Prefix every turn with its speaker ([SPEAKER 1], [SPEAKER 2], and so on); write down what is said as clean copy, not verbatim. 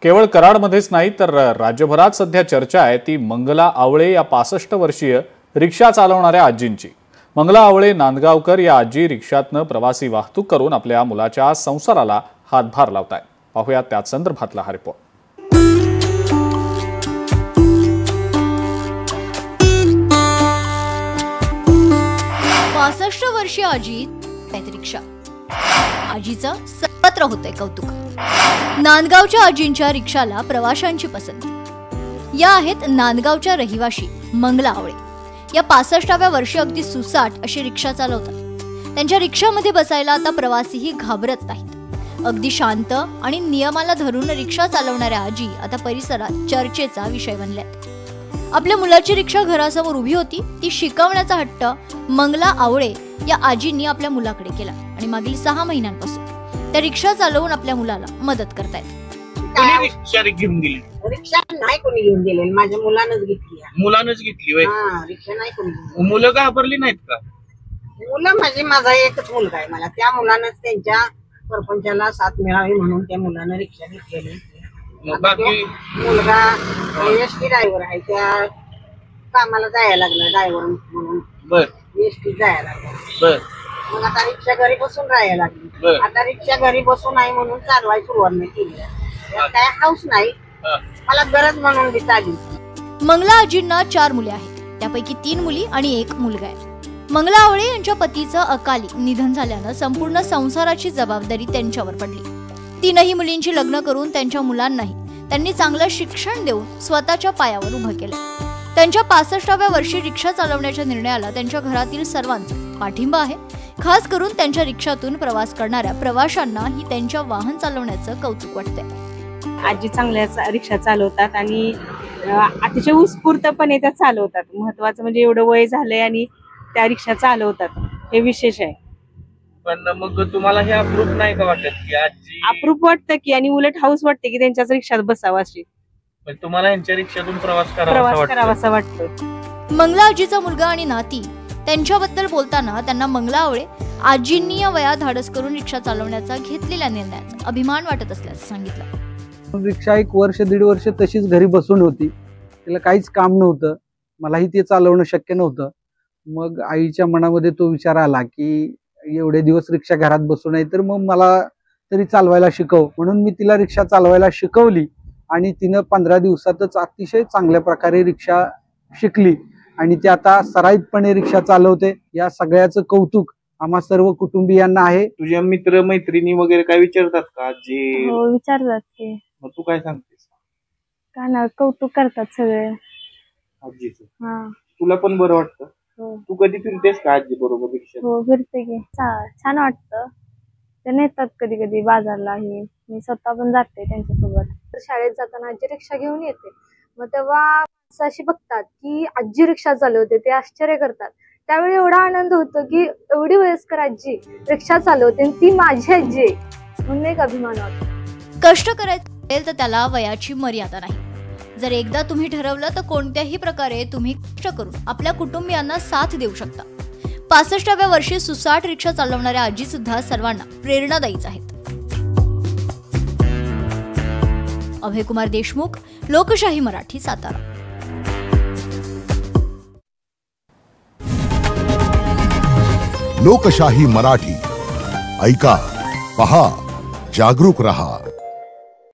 [SPEAKER 1] केवळ कराडमध्येच नाही तर राज्यभरात सध्या चर्चा आहे ती मंगला आवळे या 65 वर्षीय रिक्षा चालवणाऱ्या आजींची। मंगला आवळे नांदगावकर या आजी रिक्षातनं प्रवासी वाहतूक करून आपल्या मुलाच्या संसाराला हातभार लावतायत। पाहूया त्या संदर्भातला हा रिपोर्ट।
[SPEAKER 2] 65 वर्षीय आजी रिक्षा आजीचं सर्वत्र होतंय कौतुक। नांदगावच्या आजींच्या रिक्षाला प्रवाशांची पसंती। या आहेत नांदगावच्या रहिवाशी मंगला आवळे। या 65व्या वर्षी अगदी सुसाट अशी रिक्षा चालवतात। त्यांच्या रिक्षामध्ये बसायला आता प्रवासीही घाबरत नाहीत। अगदी शांत आणि नियमाला धरून रिक्षा चालवणाऱ्या आजी आता परिसरात चर्चेचा विषय बनल्यात। आपल्या मुलाची रिक्षा घरासमोर उभी होती, ती शिकवण्याचा हट्ट मंगला आवळे या आजींनी आपल्या मुलाकडे केला आणि मागील 6 महिन्यांपासून त्या रिक्षा चालवून आपल्या मुलाला मदत करतायत।
[SPEAKER 3] रिक्षा घेऊन दिली?
[SPEAKER 4] रिक्षा नाही कोणी घेऊन दिली, माझ्या मुलानंच घेतली।
[SPEAKER 3] मुलानंच घेतली होय?
[SPEAKER 4] रिक्षा नाही कोणी।
[SPEAKER 3] मुलं घाबरली नाहीत का?
[SPEAKER 4] मुलं म्हणजे माझा एकच मुलगा आहे, मला त्या मुलानंच त्यांच्या सरपंचाला साथ मिळावी म्हणून त्या मुलानं रिक्षा घेतलेली।
[SPEAKER 3] बाकी
[SPEAKER 4] मुलगा एसटी ड्रायव्हर आहे, त्या कामाला जायला लागला ड्रायव्हर म्हणून।
[SPEAKER 3] बर
[SPEAKER 4] एसटी जायला लागला।
[SPEAKER 3] बर
[SPEAKER 4] मग आता रिक्षा घरी बसून राहायला लागली। आता रिक्षा घरी बसून आहे म्हणून चालवाय सुरुवात नाही केली। काय हाऊस नाही, मला गरज म्हणून बी चालली।
[SPEAKER 2] मंगला आजींना 4 मुले आहेत, त्यापैकी 3 मुली आणि 1 मुलगा आहे। मंगला आवळे यांच्या पतीचं अकाली निधन झाल्यानं संपूर्ण संसाराची जबाबदारी त्यांच्यावर पडली। 3ही मुलींची लग्न करून त्यांच्या मुलांनाही त्यांनी चांगलं शिक्षण देऊन स्वतःच्या पायावर उभं केलं। त्यांच्या 65व्या वर्षी रिक्षा चालवण्याच्या निर्णयाला त्यांच्या घरातील सर्वांचा पाठिंबा आहे। खास करून त्यांच्या रिक्षातून प्रवास करणाऱ्या प्रवाशांना ही त्यांच्या वाहन चालवण्याचं कौतुक वाटतंय।
[SPEAKER 5] आजी चांगल्या रिक्षा चालवतात आणि अतिशय उत्स्फूर्तपणे त्या चालवतात। महत्वाचं म्हणजे एवढं वय झालंय आणि त्या रिक्षा चालवतात, हे विशेष आहे।
[SPEAKER 3] पण मग तुम्हाला हे अप्रूप नाही का वाटत की आजी?
[SPEAKER 5] अप्रूप वाटतं की, आणि उलट हाऊस वाटते की त्यांच्याच रिक्षात बसावं अशी।
[SPEAKER 3] तुम्हाला यांच्या रिक्षातून प्रवास
[SPEAKER 5] करावासा वाटतो।
[SPEAKER 2] मंगला आजीचा मुलगा आणि नाती त्यांच्याबद्दल बोलताना त्यांना मंगला आवळे आजींनी या वयात धाडस करून रिक्षा चालवण्याचा घेतलेल्या निर्णयाचा अभिमान वाटत असल्याचं सांगितलं।
[SPEAKER 6] रिक्षा 1 वर्ष 1.5 वर्ष तशीच घरी बसून होती, तिला काहीच काम नव्हतं, मलाही ते चालवणं शक्य नव्हतं। मग आईच्या मनामध्ये तो विचार आला की एवढे दिवस रिक्षा घरात बसून नाही तर मग मला तरी चालवायला शिकव, म्हणून मी तिला रिक्षा चालवायला शिकवली आणि तिनं 15 दिवसातच अतिशय चांगल्या प्रकारे रिक्षा शिकली आणि ती आता सराईतपणे रिक्षा चालवते। या सगळ्याचं कौतुक आम्हा सर्व कुटुंबियांना आहे।
[SPEAKER 3] तुझ्या मित्र मैत्रिणी वगैरे काय विचारतात का आजी?
[SPEAKER 5] हो विचारतात की।
[SPEAKER 3] मग तू काय सांगतेस?
[SPEAKER 5] काय ना, कौतुक करतात सगळे
[SPEAKER 3] आजीचं। तुला पण बरं वाटतं? तू कधी फिरतेस का आजी बरोबर रिक्षा?
[SPEAKER 5] हो फिरते की, छान वाटतं। ते नेतात कधी कधी बाजारलाही, मी स्वतः पण जाते त्यांच्यासोबत।
[SPEAKER 7] शाळेत जाताना आजी रिक्षा घेऊन येते, मग तेव्हा अशी बघतात की आजी रिक्षा चालवते, ते आश्चर्य करतात। त्यावेळी एवढा आनंद होतो की एवढी वयस्कर आजी रिक्षा चालवते आणि ती माझी आजी आहे म्हणून एक अभिमान वाटतो।
[SPEAKER 2] कष्ट करायचं असेल तर त्याला वयाची मर्यादा नाही। जर एकदा तुम्ही ठरवलं तर कोणत्याही प्रकारे तुम्ही कष्ट करून आपल्या कुटुंबियांना साथ देऊ शकता। 65व्या वर्षी सुसाट रिक्षा चालवणाऱ्या आजी सुद्धा सर्वांना प्रेरणादायीच आहेत। अभय कुमार देशमुख, लोकशाही मराठी, सातारा।
[SPEAKER 8] लोकशाही मराठी ऐका, पहा, जागरूक रहा।